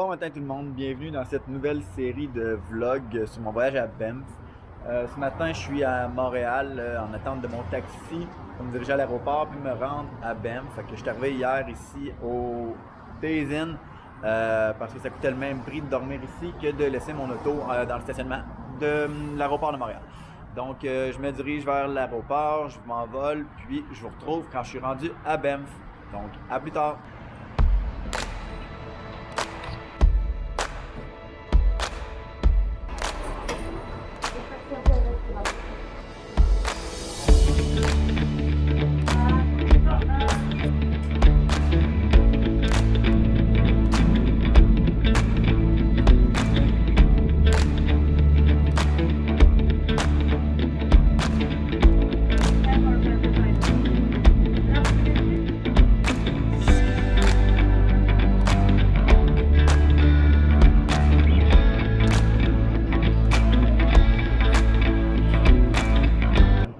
Bon matin tout le monde, bienvenue dans cette nouvelle série de vlogs sur mon voyage à Banff. Ce matin je suis à Montréal en attente de mon taxi pour me diriger à l'aéroport puis me rendre à Banff. Fait que je suis arrivé hier ici au Days Inn parce que ça coûtait le même prix de dormir ici que de laisser mon auto dans le stationnement de l'aéroport de Montréal. Donc je me dirige vers l'aéroport, je m'envole puis je vous retrouve quand je suis rendu à Banff. Donc à plus tard!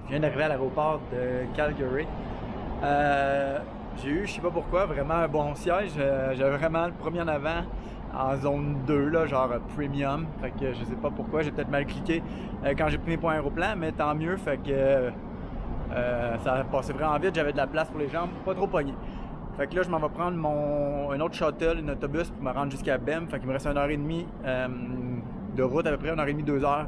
Je viens d'arriver à l'aéroport de Calgary. J'ai eu, je sais pas pourquoi, vraiment un bon siège. J'avais vraiment le premier en avant en zone 2, là, genre premium. Fait que je sais pas pourquoi, j'ai peut-être mal cliqué quand j'ai pris mes points aéroplan, mais tant mieux. Fait que ça a passé vraiment vite, j'avais de la place pour les jambes, pas trop pogné. Fait que là, je m'en vais prendre un autre shuttle, un autobus pour me rendre jusqu'à Banff. Fait qu'il me reste 1h30 de route, à peu près 1h30, 2 heures.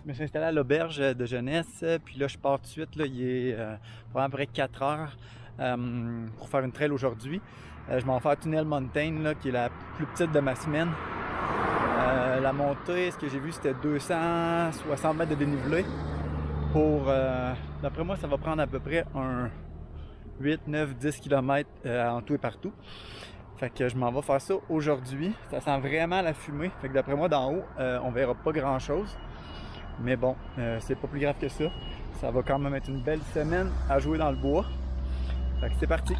Je me suis installé à l'auberge de jeunesse, puis là je pars tout de suite, là, il est à peu près 4 heures pour faire une trail aujourd'hui. Je m'en vais faire Tunnel Mountain, là, qui est la plus petite de ma semaine. La montée, ce que j'ai vu, c'était 260 mètres de dénivelé. D'après moi, ça va prendre à peu près un 8, 9, 10 km en tout et partout. Fait que je m'en vais faire ça aujourd'hui. Ça sent vraiment la fumée. Fait que d'après moi, d'en haut, on verra pas grand chose. Mais bon, c'est pas plus grave que ça. Ça va quand même être une belle semaine à jouer dans le bois. Fait que c'est parti!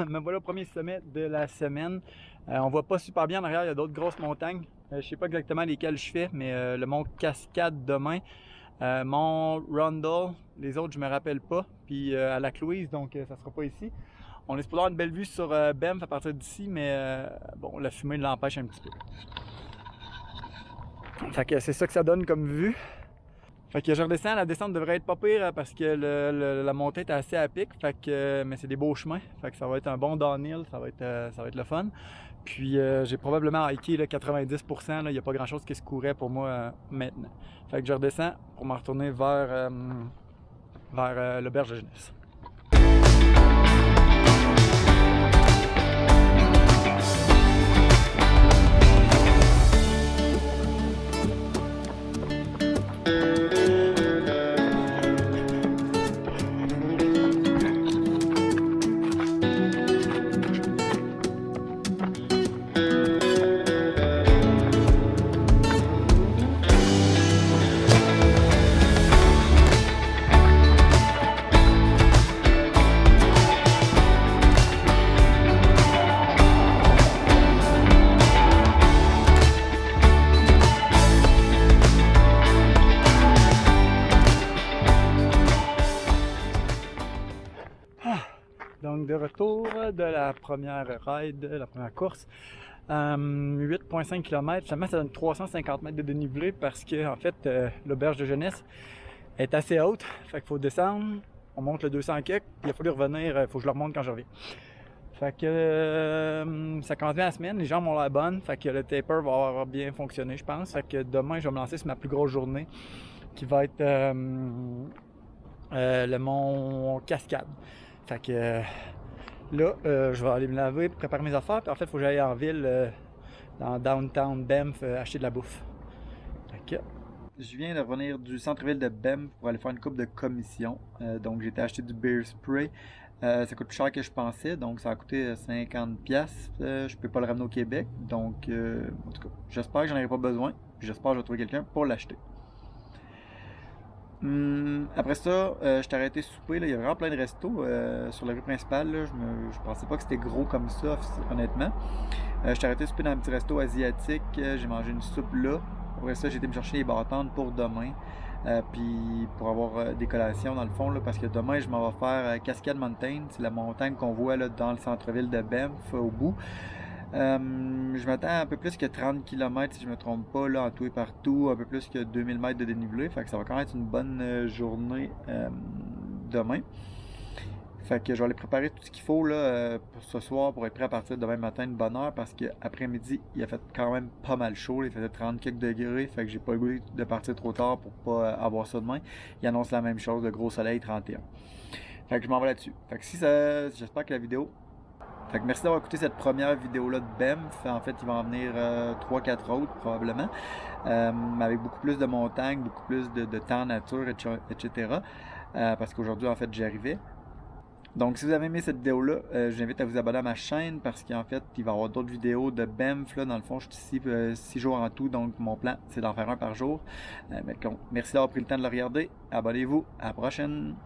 Me voilà au premier sommet de la semaine. On voit pas super bien en arrière, il y a d'autres grosses montagnes. Je sais pas exactement lesquelles je fais, mais le mont Cascade demain, mont Rundle, les autres je me rappelle pas. Puis à la Louise, donc ça sera pas ici. On est supposé avoir une belle vue sur Banff à partir d'ici, mais bon, la fumée l'empêche un petit peu. Fait que c'est ça que ça donne comme vue. Fait que je redescends, la descente devrait être pas pire parce que la montée est assez à pic, fait que, mais c'est des beaux chemins, fait que ça va être un bon downhill, ça va être le fun. Puis j'ai probablement hiké là, 90%, il n'y a pas grand chose qui se courait pour moi maintenant. Fait que je redescends pour me retourner vers l'auberge de jeunesse. Donc de retour de la première ride, la première course. 8,5 km, seulement ça donne 350 mètres de dénivelé parce que en fait l'auberge de jeunesse est assez haute. Fait qu'il faut descendre, on monte le 200 km, puis il a fallu revenir, il faut que je le remonte quand je reviens. Fait que ça commence bien la semaine, les jambes ont l'air bonnes, fait que le taper va avoir bien fonctionné je pense. Fait que demain je vais me lancer sur ma plus grosse journée qui va être le mont Cascade. Fait que là je vais aller me laver, préparer mes affaires, puis en fait il faut que j'aille en ville dans downtown Banff acheter de la bouffe. Fait que je viens de revenir du centre-ville de Banff pour aller faire une coupe de commission. Donc j'ai été acheter du beer spray. Ça coûte plus cher que je pensais, donc ça a coûté 50$. Je peux pas le ramener au Québec, donc en tout cas, j'espère que j'en aurai pas besoin. J'espère que je vais trouver quelqu'un pour l'acheter. Après ça, je t'ai arrêté souper. Là. Il y a vraiment plein de restos sur la rue principale. Là. Je pensais pas que c'était gros comme ça, honnêtement. Je t'ai arrêté souper dans un petit resto asiatique. J'ai mangé une soupe là. Après ça, j'ai été me chercher les bâtons pour demain. Puis pour avoir des collations dans le fond, là, parce que demain je m'en vais faire Cascade Mountain, c'est la montagne qu'on voit là, dans le centre-ville de Banff au bout. Je m'attends à un peu plus que 30 km si je me trompe pas, là, en tout et partout, un peu plus que 2000 mètres de dénivelé, fait que ça va quand même être une bonne journée demain. Fait que je vais aller préparer tout ce qu'il faut là, pour ce soir pour être prêt à partir de demain matin une bonne heure parce qu'après-midi il a fait quand même pas mal chaud, il faisait 30 quelques degrés, fait que j'ai pas le goût de partir trop tard pour pas avoir ça demain. Il annonce la même chose, le gros soleil 31. Fait que je m'en vais là-dessus. Fait que j'espère que la vidéo. Fait que merci d'avoir écouté cette première vidéo là de Banff. En fait il va en venir 3-4 autres probablement. Avec beaucoup plus de montagnes, beaucoup plus de temps nature, etc. Parce qu'aujourd'hui en fait j'y arrivais. Donc si vous avez aimé cette vidéo-là, je vous invite à vous abonner à ma chaîne parce qu'en fait, il va y avoir d'autres vidéos de Banff. Là, dans le fond, je suis ici 6 jours en tout, donc mon plan, c'est d'en faire un par jour. Merci d'avoir pris le temps de le regarder. Abonnez-vous. À la prochaine!